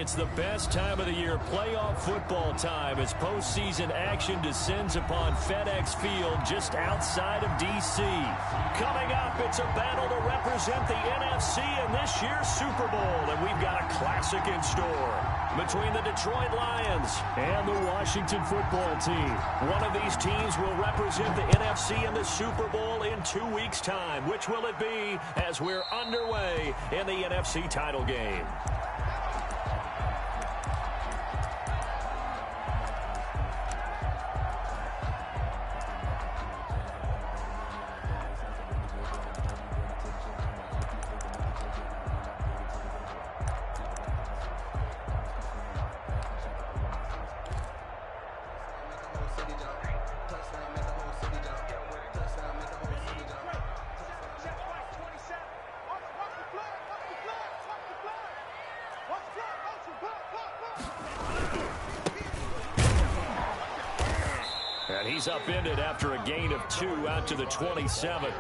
it's the best time of the year, playoff football time, as postseason action descends upon FedEx Field just outside of D.C. Coming up, it's a battle to represent the NFC in this year's Super Bowl, and we've got a classic in store between the Detroit Lions and the Washington football team. One of these teams will represent the NFC in the Super Bowl in 2 weeks' time. Which will it be as we're underway in the NFC title game? And he's upended after a gain of 2 out to the 27.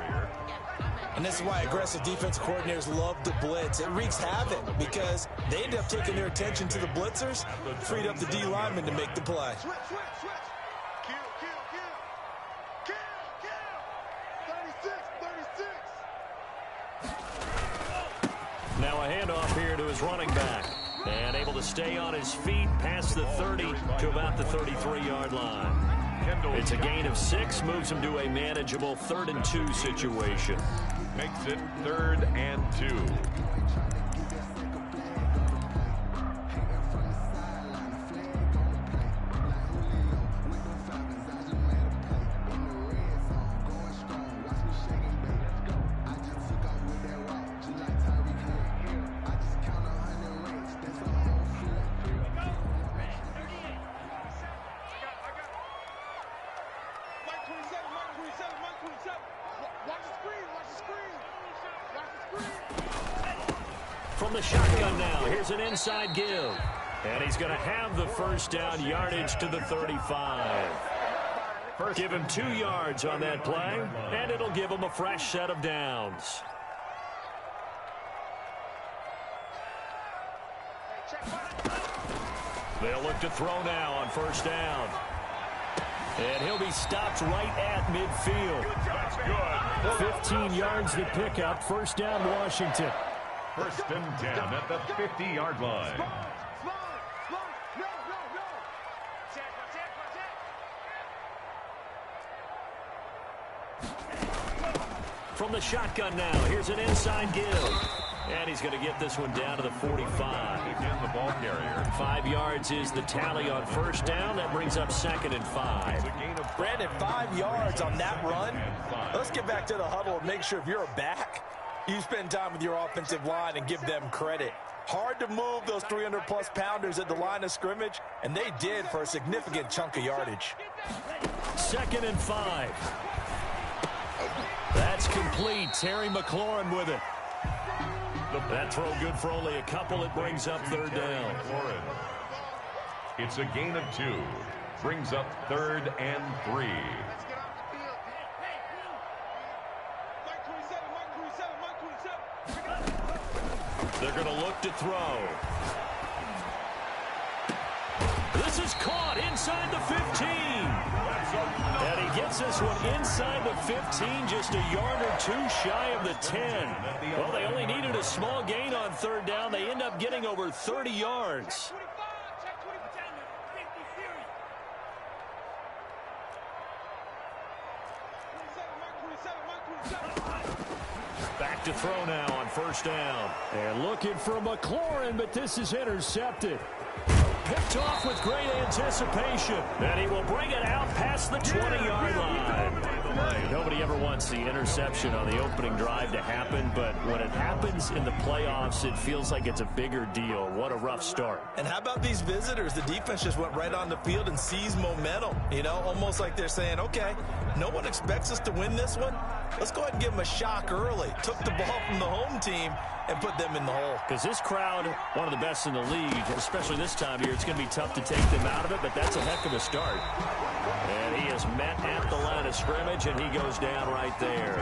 And this is why aggressive defense coordinators love to blitz. It wreaks havoc because they end up taking their attention to the blitzers, freed up the D lineman to make the play. Now a handoff here to his running back. And able to stay on his feet past the 30 to about the 33-yard line. It's a gain of 6, moves him to a manageable 3rd and 2 situation. Makes it 3rd and 2. From the shotgun now, here's an inside give. And he's going to have the first down, yardage to the 35. Give him 2 yards on that play, and it'll give him a fresh set of downs. They'll look to throw now on first down. And he'll be stopped right at midfield. That's good. 15 yards to pick up. First down, Washington. First and 10 at the 50-yard line. From the shotgun now, here's an inside give. And he's going to get this one down to the 45. Again, the ball carrier. 5 yards is the tally on first down. That brings up 2nd and 5. Brandon, 5 yards on that run. Let's get back to the huddle and make sure if you're a back, you spend time with your offensive line and give them credit. Hard to move those 300-plus pounders at the line of scrimmage, and they did for a significant chunk of yardage. 2nd and 5. That's complete. Terry McLaurin with it. That throw good for only a couple. It brings up 3rd down. It's a gain of 2. Brings up 3rd and 3. They're going to look to throw. This is caught inside the 15. And he gets this one inside the 15, just a yard or 2 shy of the 10. Well, they only needed a small gain on 3rd down. They end up getting over 30 yards. Back to throw now on first down. And looking for McLaurin, but this is intercepted. Picked off with great anticipation. And he will bring it out past the 20-yard line. Nobody ever wants the interception on the opening drive to happen, but when it happens in the playoffs, it feels like it's a bigger deal. What a rough start. And how about these visitors? The defense just went right on the field and seized momentum. You know, almost like they're saying, okay, no one expects us to win this one. Let's go ahead and give them a shock early. Took the ball from the home team and put them in the hole. Because this crowd, one of the best in the league, especially this time of year, it's going to be tough to take them out of it, but that's a heck of a start. And he is met at the line of scrimmage, and he goes down right there.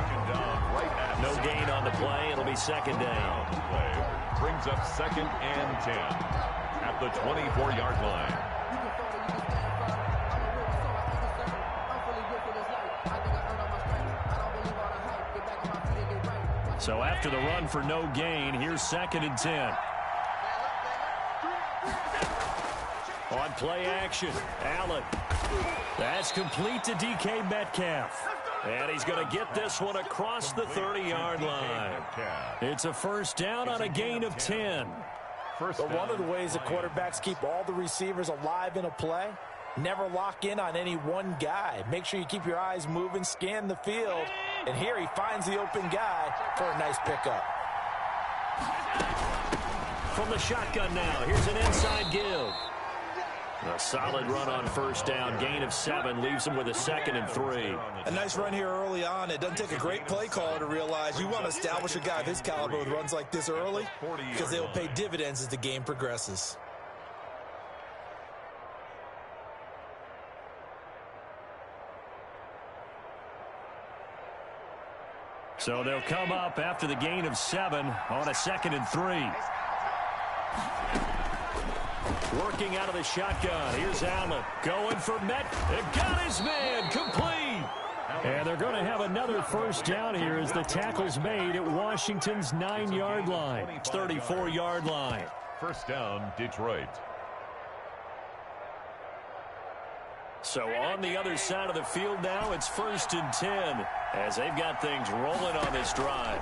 No gain on the play. It'll be 2nd down. Brings up 2nd and 10. At at the 24-yard line. So after the run for no gain, here's 2nd and 10. On play action, Allen. That's complete to DK Metcalf. And he's going to get this one across the 30-yard line. It's a first down on a gain of 10. But one of the ways that quarterbacks keep all the receivers alive in a play, never lock in on any one guy. Make sure you keep your eyes moving, scan the field. And here he finds the open guy for a nice pickup. From the shotgun now, here's an inside give. A solid run on first down. Gain of 7 leaves him with a 2nd and 3. A nice run here early on. It doesn't take a great play caller to realize you want to establish a guy of his caliber with runs like this early because they will pay dividends as the game progresses. So they'll come up after the gain of 7 on a 2nd and 3. Working out of the shotgun. Here's Allen going for Met. It got his man complete. And they're going to have another first down here as the tackle's made at Washington's 9-yard line. 34-yard line. First down, Detroit. So on the other side of the field now, it's 1st and 10 as they've got things rolling on this drive.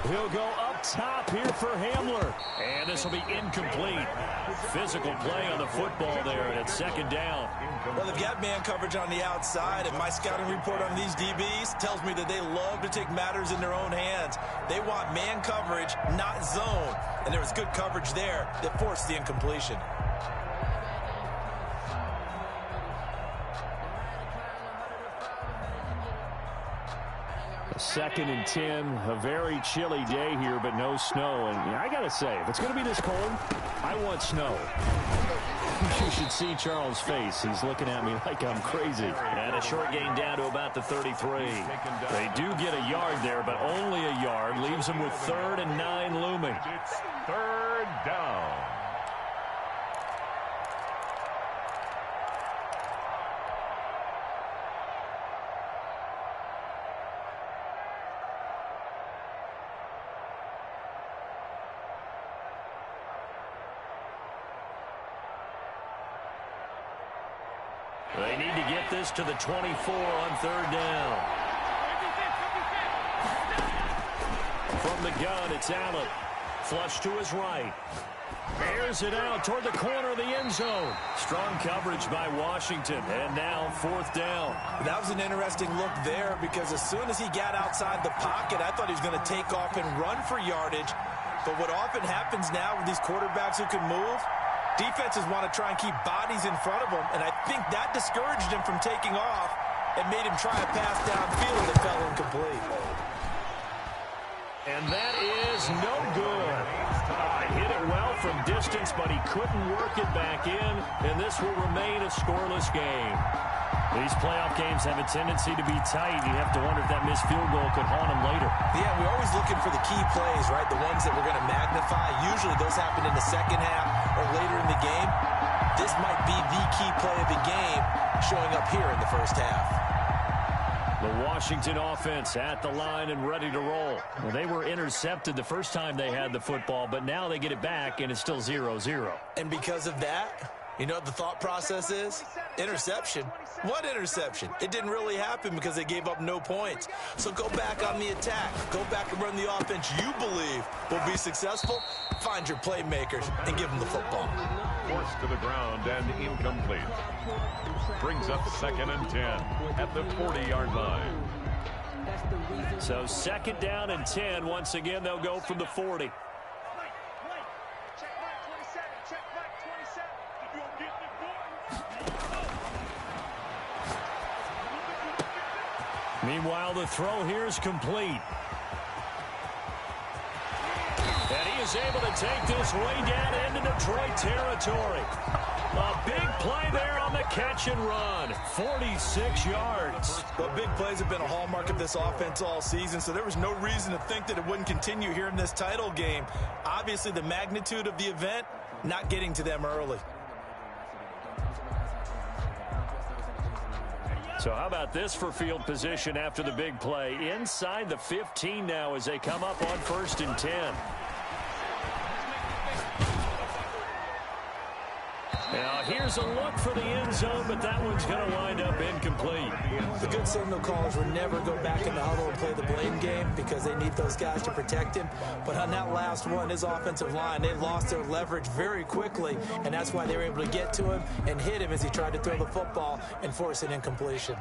He'll go up top here for Hamler. And this will be incomplete. Physical play on the football there, and it's 2nd down. Well, they've got man coverage on the outside, and my scouting report on these DBs tells me that they love to take matters in their own hands. They want man coverage, not zone. And there was good coverage there that forced the incompletion. 2nd and 10, a very chilly day here, but no snow. And I got to say, if it's going to be this cold, I want snow. You should see Charles' face. He's looking at me like I'm crazy. And a short gain down to about the 33. They do get a yard there, but only a yard. Leaves them with 3rd and 9 looming. It's 3rd down. They need to get this to the 24 on 3rd down. From the gun, it's Allen. Flush to his right. Airs it out toward the corner of the end zone. Strong coverage by Washington, and now 4th down. That was an interesting look there because as soon as he got outside the pocket, I thought he was going to take off and run for yardage. But what often happens now with these quarterbacks who can move, defenses want to try and keep bodies in front of them, and I think that discouraged him from taking off and made him try a pass downfield that fell incomplete. And that is no good. Hit it well from distance, but he couldn't work it back in, and this will remain a scoreless game. These playoff games have a tendency to be tight. You have to wonder if that missed field goal could haunt him later. Yeah, we're always looking for the key plays, right? The ones that we're going to magnify. Usually those happen in the second half or later in the game. This might be the key play of the game showing up here in the first half. The Washington offense at the line and ready to roll. Well, they were intercepted the first time they had the football, but now they get it back, and it's still 0-0. And because of that, you know what the thought process is? Interception. What interception? It didn't really happen because they gave up no points. So go back on the attack. Go back and run the offense you believe will be successful. Find your playmakers and give them the football. Forced to the ground and incomplete. Brings up 2nd and 10 at the 40-yard line. So 2nd down and 10. Once again, they'll go from the 40. Meanwhile, the throw here is complete. And he is able to take this way down into Detroit territory. A big play there on the catch catch and run. 46 yards. Well, big plays have been a hallmark of this offense all season, so there was no reason to think that it wouldn't continue here in this title game. Obviously, the magnitude of the event not getting to them early. So how about this for field position after the big play? Inside the 15 now as they come up on 1st and 10. Now here's a look for the end zone, but that one's going to wind up incomplete. The good signal callers will never go back in the huddle and play the blame game because they need those guys to protect him. But on that last one, his offensive line, they lost their leverage very quickly, and that's why they were able to get to him and hit him as he tried to throw the football and force an incompletion.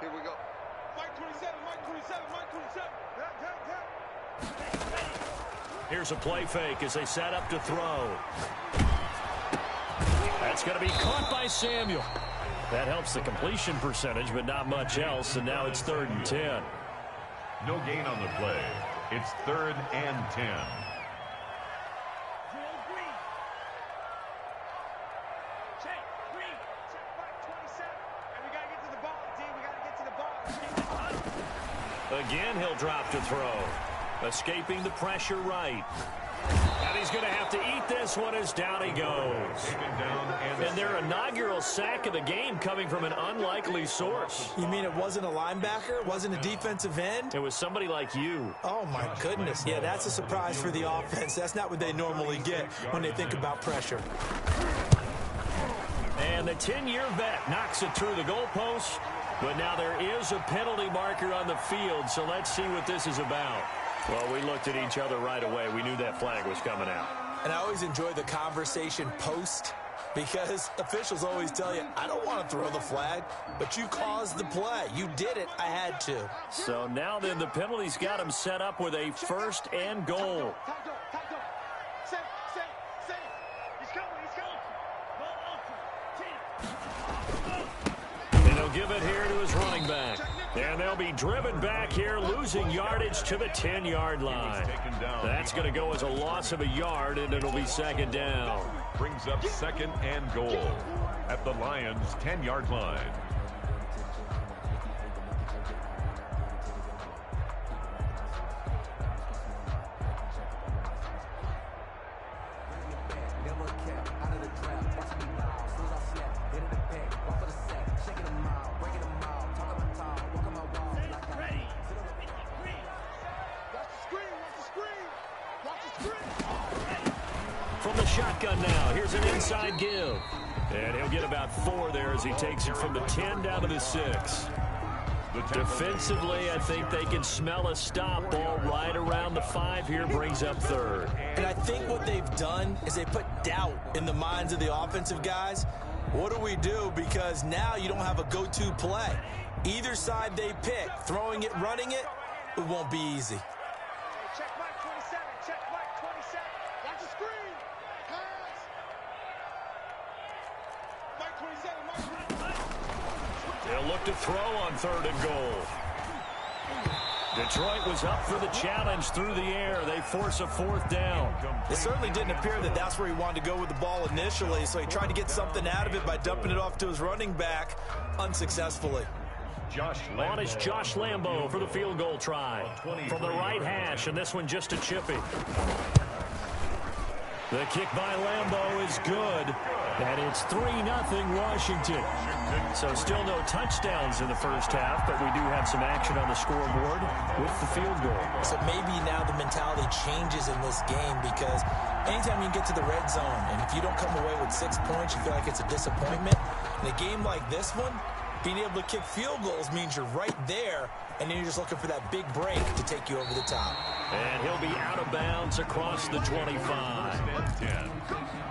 Here we go. Mike 27, Mike 27, Mike 27. Here's a play fake as they set up to throw. That's going to be caught by Samuel. That helps the completion percentage, but not much else, and now it's 3rd and 10. No gain on the play. It's 3rd and 10. Again, he'll drop to throw. Escaping the pressure right. And he's going to have to eat this one as down he goes. And their inaugural sack of the game coming from an unlikely source. You mean it wasn't a linebacker? It wasn't a defensive end? It was somebody like you. Oh, my goodness. Yeah, that's a surprise for the offense. That's not what they normally get when they think about pressure. And the 10-year vet knocks it through the goalpost. But now there is a penalty marker on the field, so let's see what this is about. Well, we looked at each other right away. We knew that flag was coming out. And I always enjoy the conversation post because officials always tell you, I don't want to throw the flag, but you caused the play. You did it. I had to. So now then the penalty's got him set up with a 1st and goal. Give it here to his running back. And they'll be driven back here, losing yardage to the 10-yard line. That's going to go as a loss of a yard, and it'll be 2nd down. Brings up 2nd and goal at the Lions' 10-yard line. From the shotgun now, here's an inside give. And he'll get about 4 there as he takes it from the 10 down to the 6. Defensively, I think they can smell a stop. Ball right around the 5 here, brings up 3rd. And I think what they've done is they put doubt in the minds of the offensive guys. What do we do? Because now you don't have a go-to play. Either side they pick, throwing it, running it, it won't be easy. Check Mike 27, check Mike 27. Watch the screen. Mike 27, Mike 27. They'll look to throw on 3rd and goal. Detroit was up for the challenge through the air. They force a 4th down. It certainly didn't appear that that's where he wanted to go with the ball initially, so he tried to get something out of it by dumping it off to his running back unsuccessfully. On is Josh Lambo for the field goal try. From the right hash, and this one just a chippy. The kick by Lambo is good. And it's 3-0 Washington. So still no touchdowns in the first half, but we do have some action on the scoreboard with the field goal. So maybe now the mentality changes in this game because anytime you get to the red zone, and if you don't come away with 6 points, you feel like it's a disappointment. In a game like this one, being able to kick field goals means you're right there, and then you're just looking for that big break to take you over the top. And he'll be out of bounds across the 25.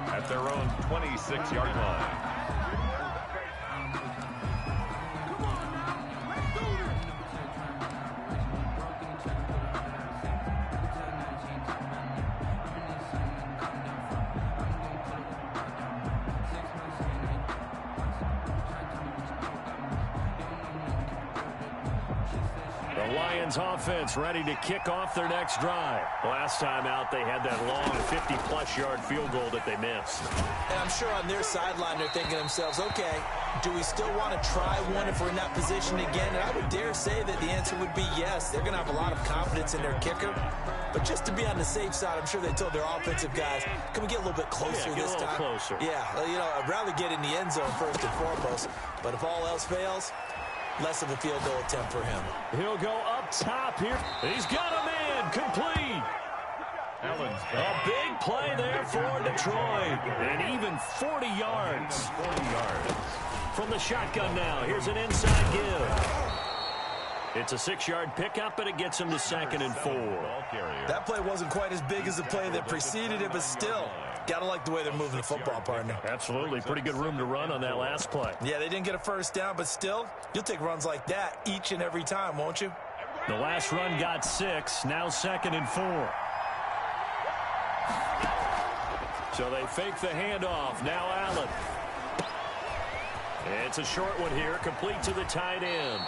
At their own 26-yard line. The Lions offense ready to kick off their next drive. Last time out, they had that long 50-plus yard field goal that they missed. And I'm sure on their sideline, they're thinking to themselves, okay, do we still want to try one if we're in that position again? And I would dare say that the answer would be yes. They're going to have a lot of confidence in their kicker. But just to be on the safe side, I'm sure they told their offensive guys, can we get a little bit closer this time? Closer. Yeah, you know, I'd rather get in the end zone first and foremost. But if all else fails, less of a field goal attempt for him. He'll go up top here. He's got a man complete. A big play there for Detroit. And even 40 yards. 40 yards. From the shotgun now. Here's an inside give. It's a 6-yard pickup, but it gets him to 2nd and 4. That play wasn't quite as big as the play that preceded it, but still, gotta like the way they're moving the football, partner. Absolutely. Pretty good room to run on that last play. Yeah, they didn't get a first down, but still, you'll take runs like that each and every time, won't you? The last run got 6, now 2nd and 4. So they fake the handoff. Now Allen. It's a short one here, complete to the tight end.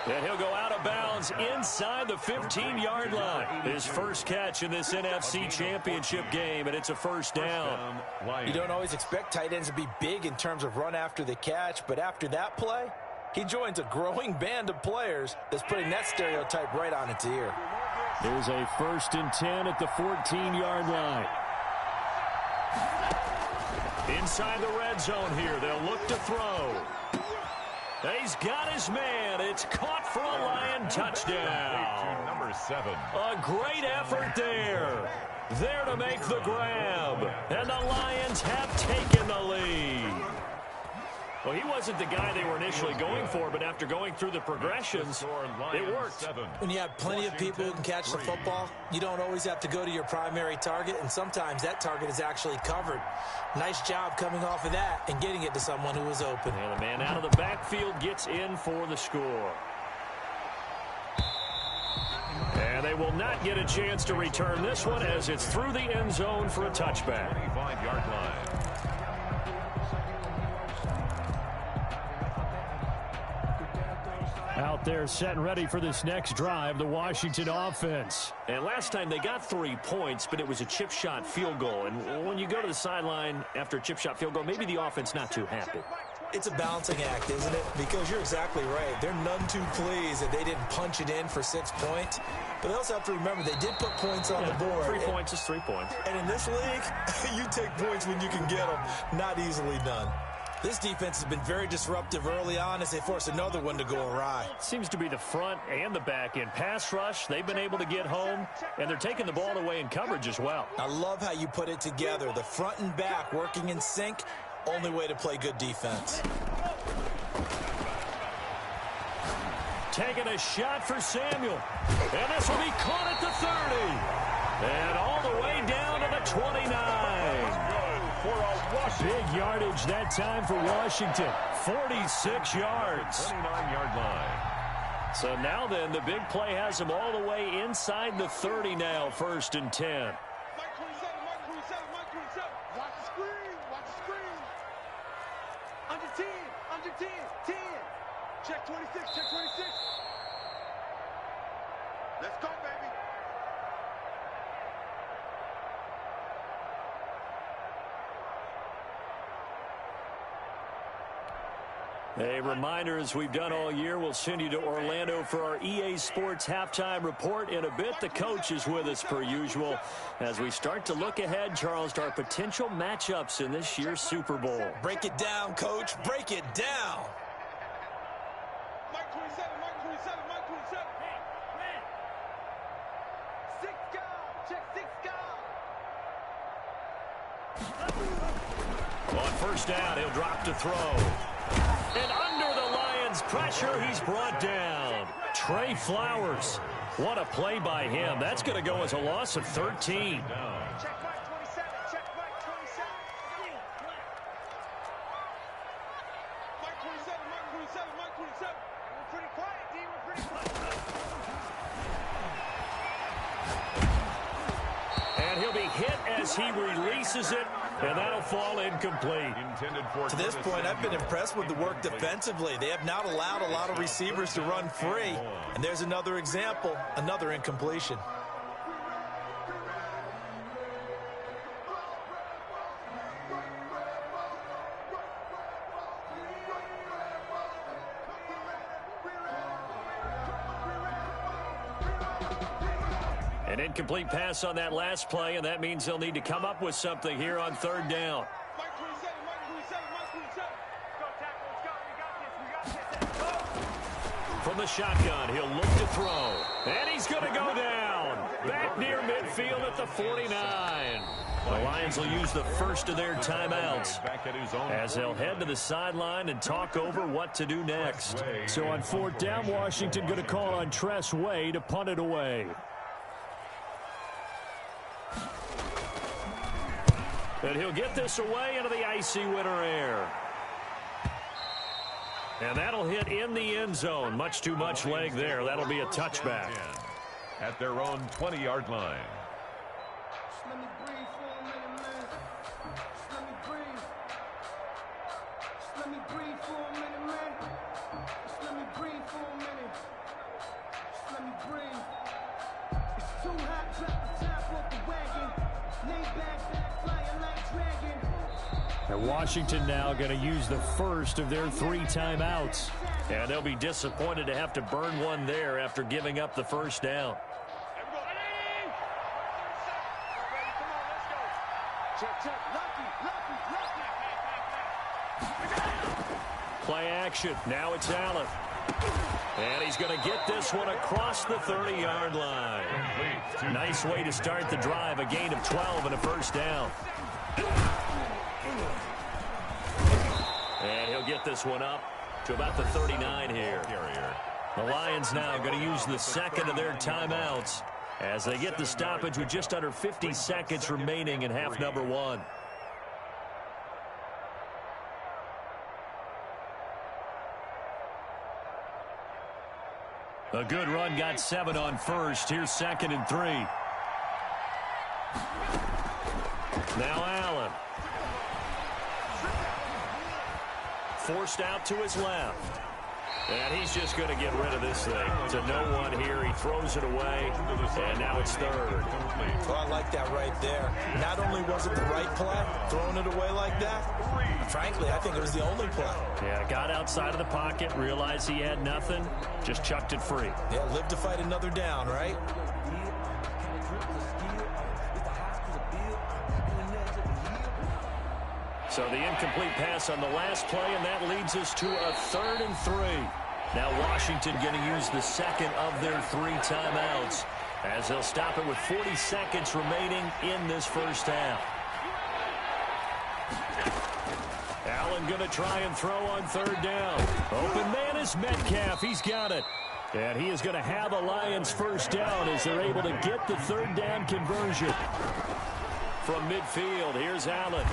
And he'll go out of bounds inside the 15-yard line. His first catch in this NFC Championship game, and it's a first down. You don't always expect tight ends to be big in terms of run after the catch, but after that play, he joins a growing band of players that's putting that stereotype right on its ear. Here's a 1st and 10 at the 14-yard line. Inside the red zone here, they'll look to throw. He's got his man. It's caught for a Lion touchdown. Number 7. A great effort there. There to make the grab. And the Lions have taken the lead. Well, he wasn't the guy they were initially going for, but after going through the progressions, it worked. When you have plenty of people who can catch the football, you don't always have to go to your primary target, and sometimes that target is actually covered. Nice job coming off of that and getting it to someone who was open. And the man out of the backfield gets in for the score. And they will not get a chance to return this one as it's through the end zone for a touchback. 25-yard line. Out there set and ready for this next drive, the Washington offense. And last time they got 3 points, but it was a chip shot field goal. And when you go to the sideline after a chip shot field goal, maybe the offense not too happy. It's a balancing act, isn't it? Because you're exactly right. They're none too pleased that they didn't punch it in for 6 points. But they also have to remember they did put points on the board. 3 points is 3 points. And in this league, you take points when you can get them. Not easily done. This defense has been very disruptive early on as they force another one to go awry. Seems to be the front and the back end. Pass rush, they've been able to get home, and they're taking the ball away in coverage as well. I love how you put it together. The front and back working in sync, only way to play good defense. Taking a shot for Samuel. And this will be caught at the 30. And all the way down to the 29. Big yardage that time for Washington. 46 yards. 29-yard line. So now then, the big play has them all the way inside the 30 now, 1st and 10. Mike 27, Mike 27, Mike 27. Watch the screen, watch the screen. Under 10, under 10, 10. Check 26, check 26. Let's go, baby. A reminder, as we've done all year, we'll send you to Orlando for our EA Sports halftime report. In a bit, the coach is with us per usual as we start to look ahead, Charles, to our potential matchups in this year's Super Bowl. Break it down, Coach. Break it down. Mike 27, Mike 27, Mike 27. Six guard, check 6 guard. On 1st down, he'll drop to throw. And under the Lions' pressure, he's brought down. Trey Flowers. What a play by him. That's going to go as a loss of 13. Check Mike 27, check Mike 27. Mike 27, Mike 27, Mike 27. We're pretty quiet, D. We're pretty quiet. And he'll be hit as he releases it And that'll fall incomplete. To this point, I've been impressed with the work defensively. They have not allowed a lot of receivers to run free. And there's another example, another incompletion. An incomplete pass on that last play, and that means they'll need to come up with something here on third down. From the shotgun, he'll look to throw. And he's going to go down. Back near midfield at the 49. The Lions will use the first of their timeouts as they'll head to the sideline and talk over what to do next. So on fourth down, Washington going to call on Tress Way to punt it away. And he'll get this away into the icy winter air. And that'll hit in the end zone. Much too much leg there. That'll be a touchback. At their own 20-yard line. Let me breathe for a minute, man. Let me breathe. Let me breathe for a minute, man. Let me breathe for a minute. Let me breathe. It's too hot, drop the top off the wagon. Lay back, flying like dragon. And Washington now going to use the first of their 3 timeouts. And they'll be disappointed to have to burn one there after giving up the first down. Play action. Now it's Allen. And he's going to get this one across the 30-yard line. Nice way to start the drive. A gain of 12 and a first down. And he'll get this one up to about the 39 here. The Lions now going to use the second of their timeouts as they get the stoppage with just under 50 seconds remaining in half number 1. A good run, got 7 on first. Here's 2nd and 3. Now Allen. Forced out to his left. And he's just going to get rid of this thing. To no one here. He throws it away. And now it's 3rd. Well, I like that right there. Not only was it the right play, throwing it away like that, frankly, I think it was the only play. Yeah, got outside of the pocket, realized he had nothing, just chucked it free. Yeah, live to fight another down, right? So the incomplete pass on the last play, and that leads us to a 3rd and 3. Now Washington going to use the second of their 3 timeouts as they'll stop it with 40 seconds remaining in this first half. Allen going to try and throw on 3rd down. Open man is Metcalf. He's got it. And he is going to have a Lions first down as they're able to get the 3rd down conversion. From midfield, here's Allen.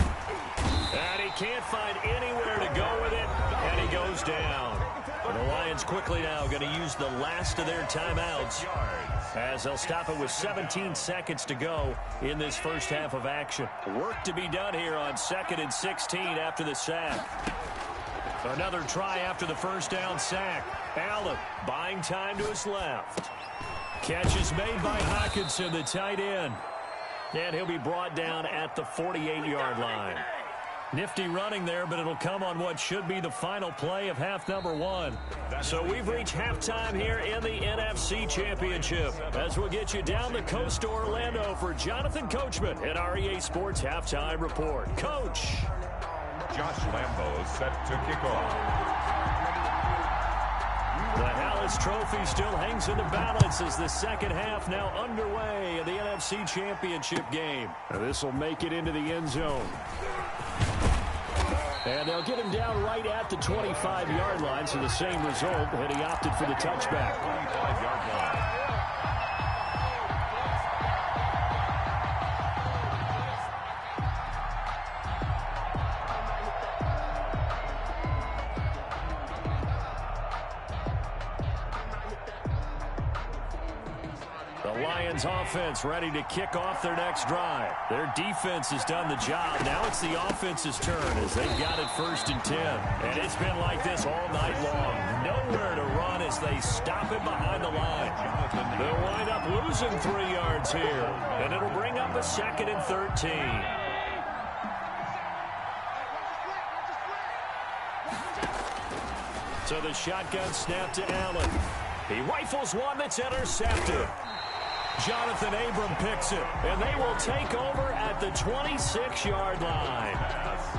And he can't find anywhere to go with it, and he goes down. And the Lions quickly now going to use the last of their timeouts as they'll stop it with 17 seconds to go in this first half of action. Work to be done here on 2nd and 16 after the sack. Another try after the first down sack. Allen buying time to his left. Catch is made by Hockenson, the tight end. And he'll be brought down at the 48-yard line. Nifty running there, but it'll come on what should be the final play of half number 1. So we've reached halftime here in the NFC Championship as we'll get you down the coast to Orlando for Jonathan Coachman at REA Sports Halftime Report. Coach. Josh Lambo set to kick off. The Hallis Trophy still hangs in the balance as the second half now underway in the NFC Championship game. This will make it into the end zone. And they'll get him down right at the 25-yard line, so the same result, and he opted for the touchback. 25-yard line. The Lions offense ready to kick off their next drive. Their defense has done the job. Now it's the offense's turn as they've got it 1st and 10. And it's been like this all night long. Nowhere to run as they stop it behind the line. They'll wind up losing 3 yards here. And it'll bring up a 2nd and 13. So the shotgun snap to Allen. He rifles one that's intercepted. Jonathan Abram picks it, and they will take over at the 26-yard line.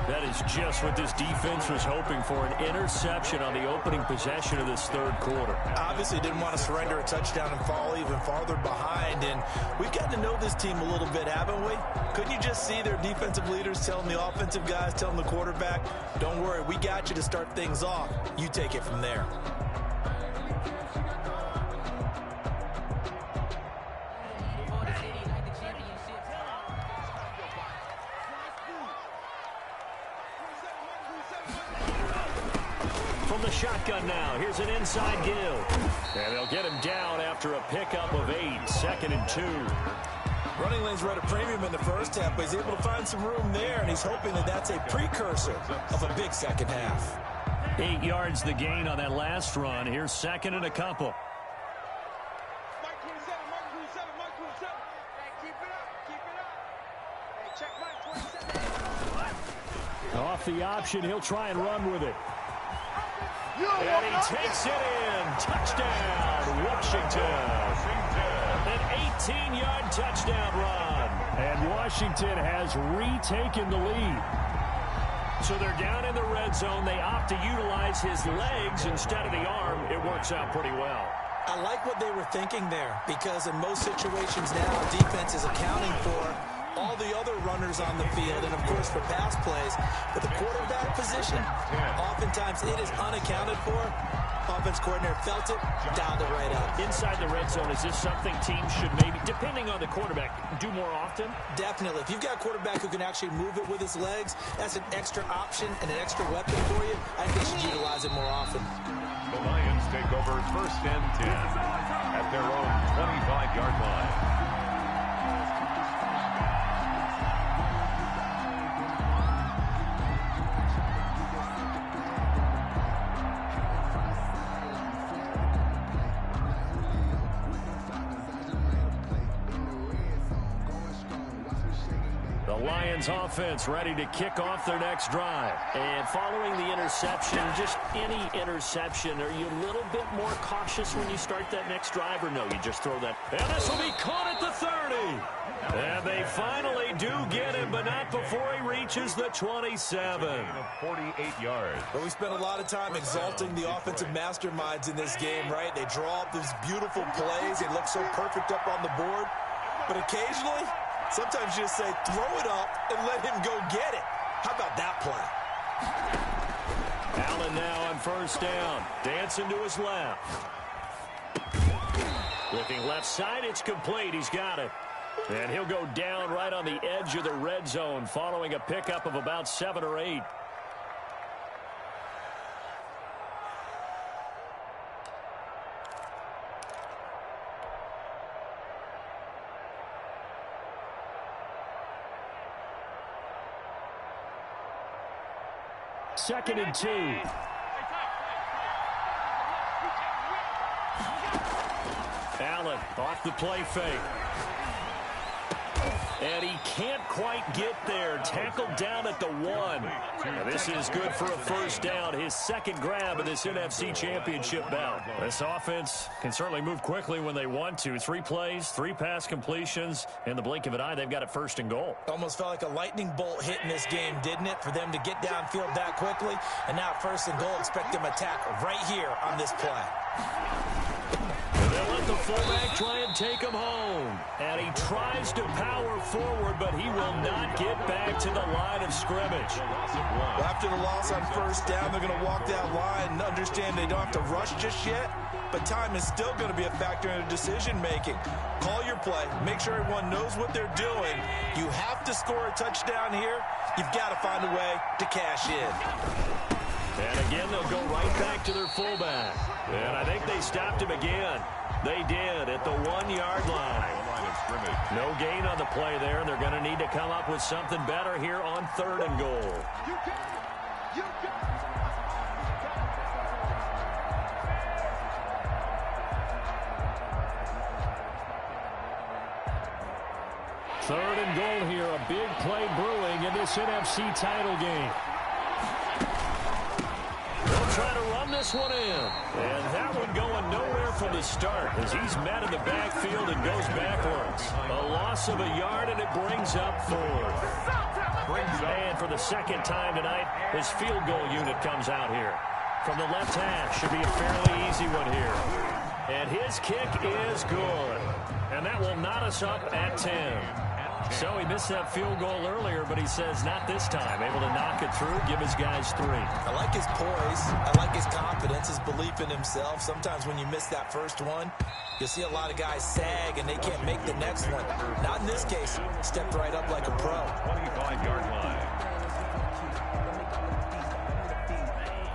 That is just what this defense was hoping for, an interception on the opening possession of this 3rd quarter. Obviously didn't want to surrender a touchdown and fall even farther behind, and we've gotten to know this team a little bit, haven't we? Couldn't you just see their defensive leaders telling the offensive guys, telling the quarterback, don't worry, we got you to start things off. You take it from there. From the shotgun now, here's an inside give. And they'll get him down after a pickup of 8, 2nd and 2. Running lanes were at a premium in the first half, but he's able to find some room there, and he's hoping that that's a precursor of a big second half. 8 yards the gain on that last run. Here's 2nd and a couple. Mike 27, Mike 27. Hey, keep it up, keep it up. Hey, check Mike 27. Off the option, he'll try and run with it. And he takes it in. Touchdown, Washington. An 18-yard touchdown run. And Washington has retaken the lead. So they're down in the red zone. They opt to utilize his legs instead of the arm. It works out pretty well. I like what they were thinking there, because in most situations now, defense is accounting for all the other runners on the field, and of course for pass plays. But the quarterback position, oftentimes it is unaccounted for. Offense coordinator felt it, dialed it right up. Inside the red zone, is this something teams should maybe, depending on the quarterback, do more often? Definitely. If you've got a quarterback who can actually move it with his legs, that's an extra option and an extra weapon for you. I think they should utilize it more often. The Lions take over 1st and 10 at their own 25-yard line. Lions offense ready to kick off their next drive. And following the interception, just any interception, are you a little bit more cautious when you start that next drive, or no, you just throw that? And this will be caught at the 30. And they finally do get him, but not before he reaches the 27. 48 yards. But we spent a lot of time exalting the offensive masterminds in this game, right? They draw up these beautiful plays. They look so perfect up on the board. But occasionally, sometimes you just say, throw it up and let him go get it. How about that play? Allen now on 1st down. Dancing to his left. Looking left side, it's complete. He's got it. And he'll go down right on the edge of the red zone following a pickup of about 7 or 8. Second and 2. Allen off the play fake. And he can't quite get there. Tackled down at the 1. Now this is good for a 1st down. His 2nd grab in this NFC Championship bout. This offense can certainly move quickly when they want to. 3 plays, 3 pass completions. In the blink of an eye, they've got it 1st and goal. Almost felt like a lightning bolt hit in this game, didn't it? For them to get downfield that quickly. And now 1st and goal, expect them to attack right here on this play. They'll let the fullback try and take him home. And he tries to power forward, but he will not get back to the line of scrimmage. Well, after the loss on 1st down, they're going to walk that line and understand they don't have to rush just yet. But time is still going to be a factor in their decision-making. Call your play. Make sure everyone knows what they're doing. You have to score a touchdown here. You've got to find a way to cash in. And again, they'll go right back to their fullback. And I think they stopped him again. They did at the 1-yard line. No gain on the play there, and they're going to need to come up with something better here on 3rd and goal. Third and goal here, a big play brewing in this NFC title game. They'll try to run this one in. And that one going nowhere from the start as he's met in the backfield and goes backwards. A loss of a yard, and it brings up 4th. And for the second time tonight, his field goal unit comes out here. From the left hash, should be a fairly easy one here. And his kick is good. And that will knot us up at 10. So he missed that field goal earlier, but he says not this time. Able to knock it through, give his guys 3. I like his poise. I like his confidence, his belief in himself. Sometimes when you miss that first one, you'll see a lot of guys sag and they can't make the next one. Not in this case. Stepped right up like a pro. 25-yard line.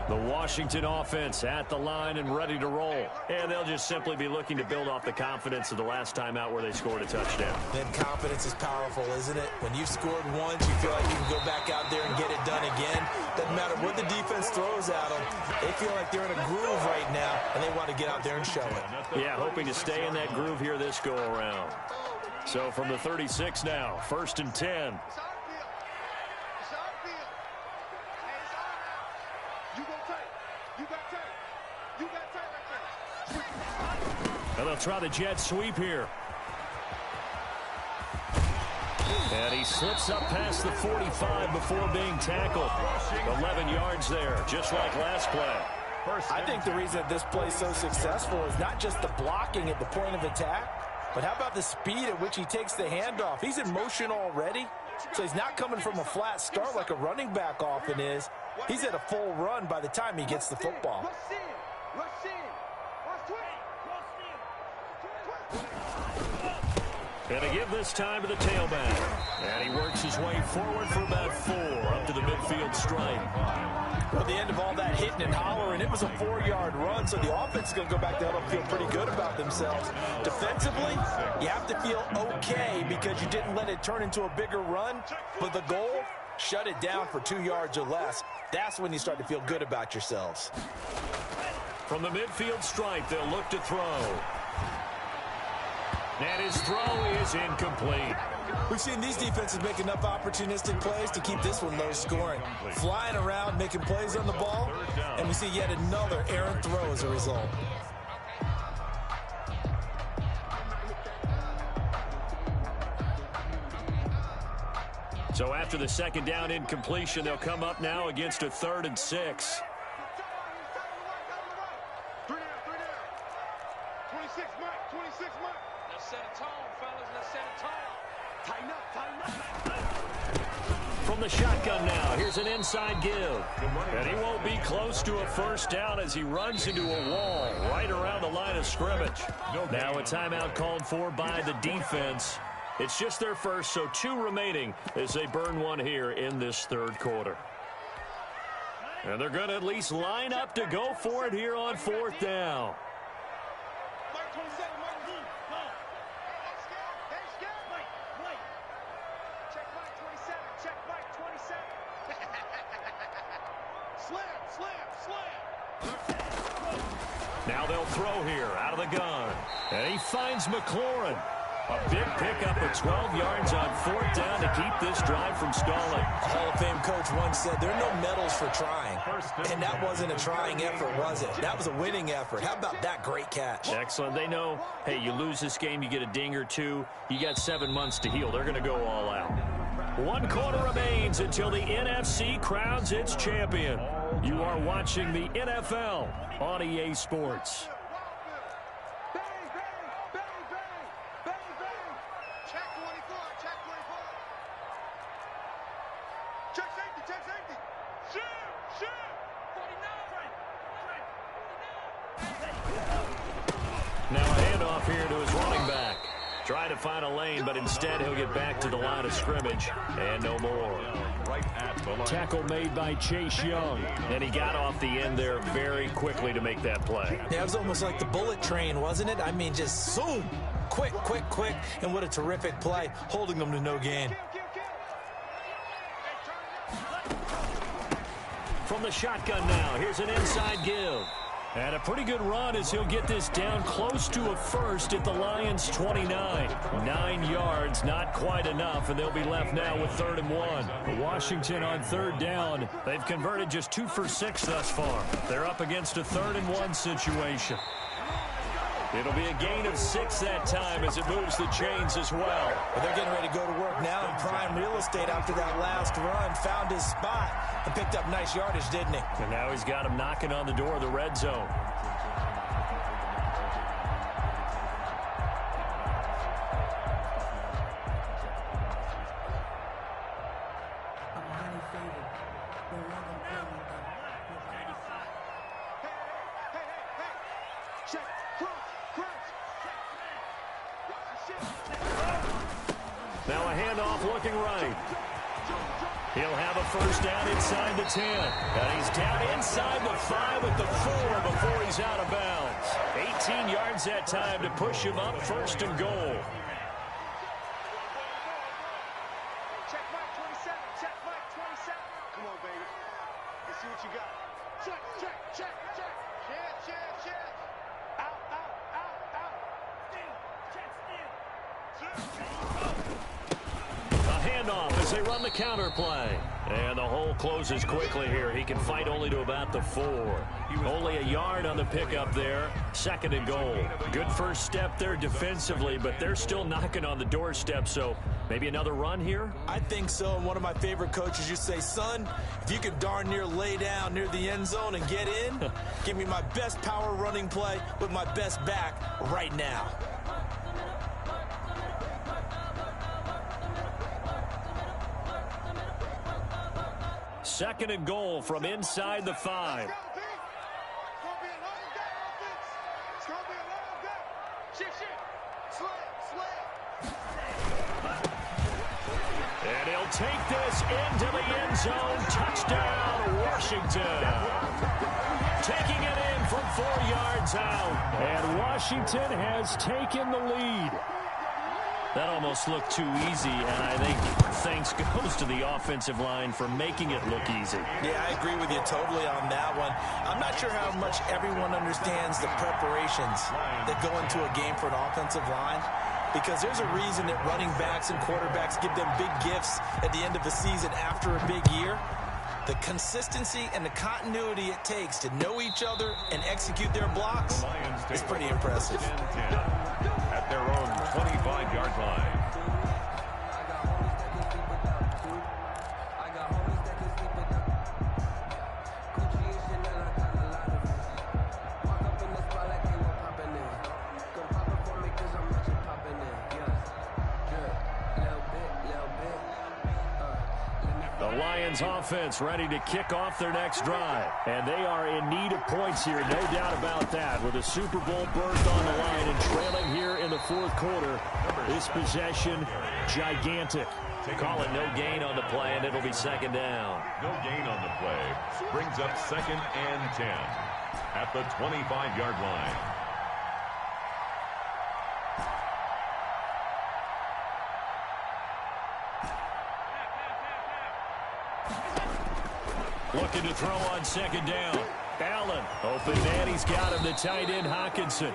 The Washington offense at the line and ready to roll. And they'll just simply be looking to build off the confidence of the last time out where they scored a touchdown. Then confidence is powerful, isn't it? When you've scored once, you feel like you can go back out there and get it done again. Doesn't matter what the defense throws at them. They feel like they're in a groove right now, and they want to get out there and show it. Yeah, hoping to stay in that groove here this go-around. So from the 36 now, 1st and 10. And they'll try the jet sweep here. And he slips up past the 45 before being tackled. 11 yards there, just like last play. I think the reason that this play is so successful is not just the blocking at the point of attack, but how about the speed at which he takes the handoff? He's in motion already, so he's not coming from a flat start like a running back often is. He's at a full run by the time he gets the football. And to give this time to the tailback. And he works his way forward for about 4 up to the midfield stripe. Well, at the end of all that hitting and hollering, it was a 4-yard run, so the offense is going to go back to huddle and feel pretty good about themselves. Defensively, you have to feel okay because you didn't let it turn into a bigger run. But the goal, shut it down for 2 yards or less. That's when you start to feel good about yourselves. From the midfield stripe, they'll look to throw. And his throw is incomplete. We've seen these defenses make enough opportunistic plays to keep this one low scoring. Flying around, making plays on the ball, and we see yet another errant throw as a result. So after the second down incompletion, they'll come up now against a 3rd and 6. 26 Mike, 26 Mike. Let's set a tone, fellas. Let's set a tone. Tighten up, tighten up. From the shotgun now, here's an inside give. And he won't be close to a first down as he runs into a wall right around the line of scrimmage. Now a timeout called for by the defense. It's just their first, so 2 remaining as they burn one here in this 3rd quarter. And they're going to at least line up to go for it here on 4th down. Mike 27, Mike Blue. Go. Wait. Check Mike 27. Check Mike 27. Slam. Now they'll throw here out of the gun. And he finds McLaurin. A big pickup of 12 yards on 4th down to keep this drive from stalling. A Hall of Fame coach once said there are no medals for trying. And that wasn't a trying effort, was it? That was a winning effort. How about that great catch? Excellent. They know, hey, you lose this game, you get a ding or 2. You got 7 months to heal. They're going to go all out. 1 quarter remains until the NFC crowns its champion. You are watching the NFL on EA Sports. Now a handoff here to his running back. Trying to find a lane, but instead he'll get back to the line of scrimmage. And no more. Tackle made by Chase Young. And he got off the end there very quickly to make that play. Yeah, it was almost like the bullet train, wasn't it? I mean, just zoom. Quick, quick, quick. And what a terrific play, holding them to no gain. From the shotgun now, here's an inside give. And a pretty good run as he'll get this down close to a first at the Lions' 29. 9 yards, not quite enough, and they'll be left now with 3rd and 1. Washington on 3rd down. They've converted just 2 for 6 thus far. They're up against a 3rd and 1 situation. It'll be a gain of 6 that time as it moves the chains as well. Well, they're getting ready to go to work now in prime real estate after that last run. Found his spot and picked up nice yardage, didn't he? And now he's got him knocking on the door of the red zone. Now a handoff looking right. He'll have a first down inside the 10. And he's down inside the 5 at the 4 before he's out of bounds. 18 yards that time to push him up 1st and goal. Check Mike 27. Check Mike 27. Come on, baby. Let's see what you got. Check, check, check, check. Check, check, check. Out, out, out, out. In. Check, in. A handoff as they run the counter play. And the hole closes quickly here. He can fight only to about the 4. Only a yard on the pickup there. 2nd and goal. Good first step there defensively, but they're still knocking on the doorstep, so maybe another run here? I think so, and one of my favorite coaches used to say, son, if you can darn near lay down near the end zone and get in, give me my best power running play with my best back right now. Second and goal from inside the 5. And he'll take this into the end zone. Touchdown, Washington. Taking it in from 4 yards out. And Washington has taken the lead. That almost looked too easy, and I think thanks goes to the offensive line for making it look easy. Yeah, I agree with you totally on that one. I'm not sure how much everyone understands the preparations that go into a game for an offensive line, because there's a reason that running backs and quarterbacks give them big gifts at the end of the season after a big year. The consistency and the continuity it takes to know each other and execute their blocks is pretty impressive. At their own 25-yard line. Lions offense ready to kick off their next drive. And they are in need of points here, no doubt about that. With a Super Bowl berth on the line and trailing here in the 4th quarter, this possession gigantic. Call it no gain on the play, and it'll be 2nd down. No gain on the play. Brings up 2nd and 10 at the 25-yard line. Looking to throw on 2nd down. Allen, open man, he's got him, the tight end Hockenson.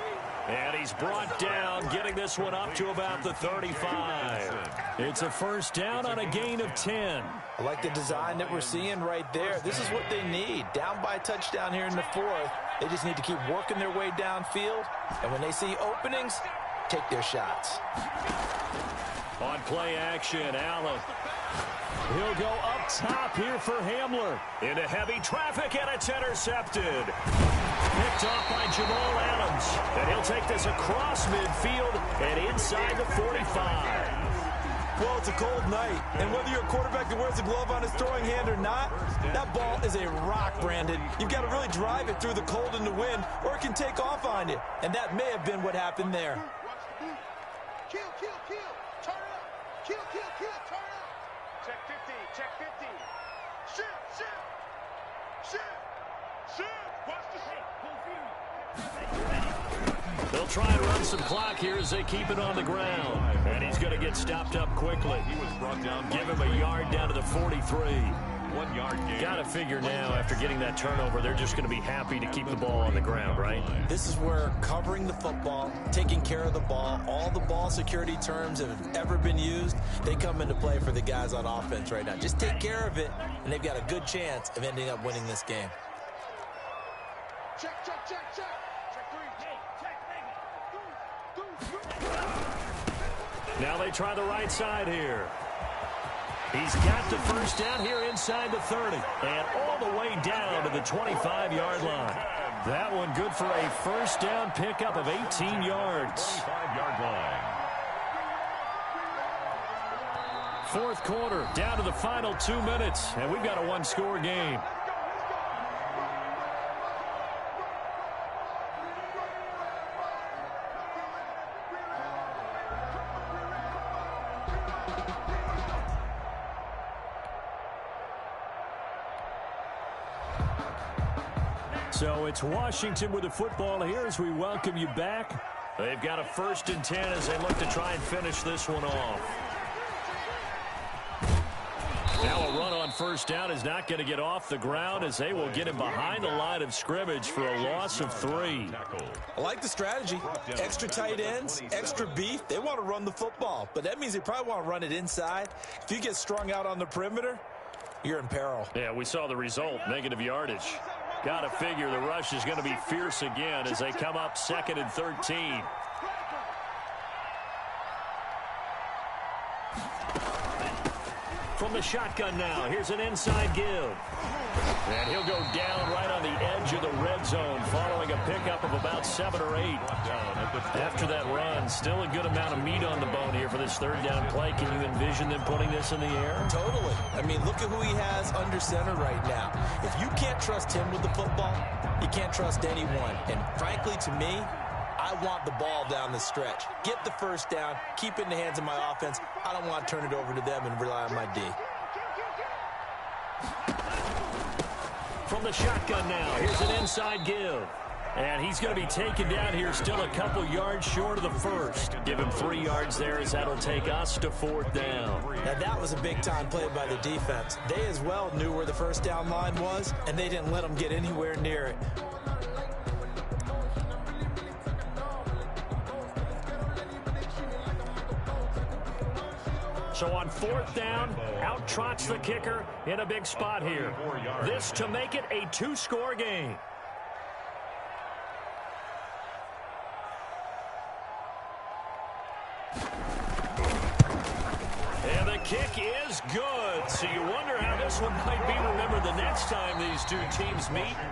And he's brought down, getting this one up to about the 35. It's a first down on a gain of 10. I like the design that we're seeing right there. This is what they need. Down by a touchdown here in the 4th. They just need to keep working their way downfield. And when they see openings, take their shots. On play action, Allen. He'll go up top here for Hamler. Into heavy traffic, and it's intercepted. Picked off by Jamal Adams. And he'll take this across midfield and inside the 45. Well, it's a cold night, and whether you're a quarterback that wears a glove on his throwing hand or not, that ball is a rock, Brandon. You've got to really drive it through the cold and the wind, or it can take off on you. And that may have been what happened there. Kill, kill, kill. Turn up. Kill, kill, kill. Turn up. Check 50. Check 50. Shoot, shoot. Shoot. Shoot. Watch the hit. They'll try and run some clock here as they keep it on the ground. And he's going to get stopped up quickly. He was brought down. Give him a yard down to the 43. 1 yard gain. Got to figure now, after getting that turnover, they're just going to be happy to keep the ball on the ground, right? This is where covering the football, taking care of the ball, all the ball security terms that have ever been used, they come into play for the guys on offense right now. Just take care of it, and they've got a good chance of ending up winning this game. Check, check, check, check. Check 3. Hey, check, Now they try the right side here. He's got the first down here inside the 30. And all the way down to the 25-yard line. That one good for a first down pickup of 18 yards. 25-yard line. Fourth quarter, down to the final 2 minutes. And we've got a one-score game. So it's Washington with the football here as we welcome you back. They've got a 1st and 10 as they look to try and finish this one off. Now a run on first down is not going to get off the ground as they will get him behind the line of scrimmage for a loss of 3. I like the strategy. Extra tight ends, extra beef. They want to run the football, but that means they probably want to run it inside. If you get strung out on the perimeter, you're in peril. Yeah, we saw the result, negative yardage. Got to figure the rush is going to be fierce again as they come up 2nd and 13. From the shotgun now, here's an inside give. And he'll go down right on the edge of the red zone following a pickup of about 7 or 8. After that run, still a good amount of meat on the bone here for this 3rd down play. Can you envision them putting this in the air? Totally. I mean, look at who he has under center right now. If you can't trust him with the football, you can't trust anyone. And frankly, to me, I want the ball down the stretch. Get the first down, keep it in the hands of my offense. I don't want to turn it over to them and rely on my D. From the shotgun now, here's an inside give. And he's going to be taken down here still a couple yards short of the first. Give him 3 yards there as that'll take us to 4th down. Now that was a big-time play by the defense. They as well knew where the first down line was, and they didn't let them get anywhere near it. So on 4th down, out trots the kicker in a big spot here. This to make it a 2-score game. And the kick is good. So you wonder how this one might be remembered the next time these two teams meet.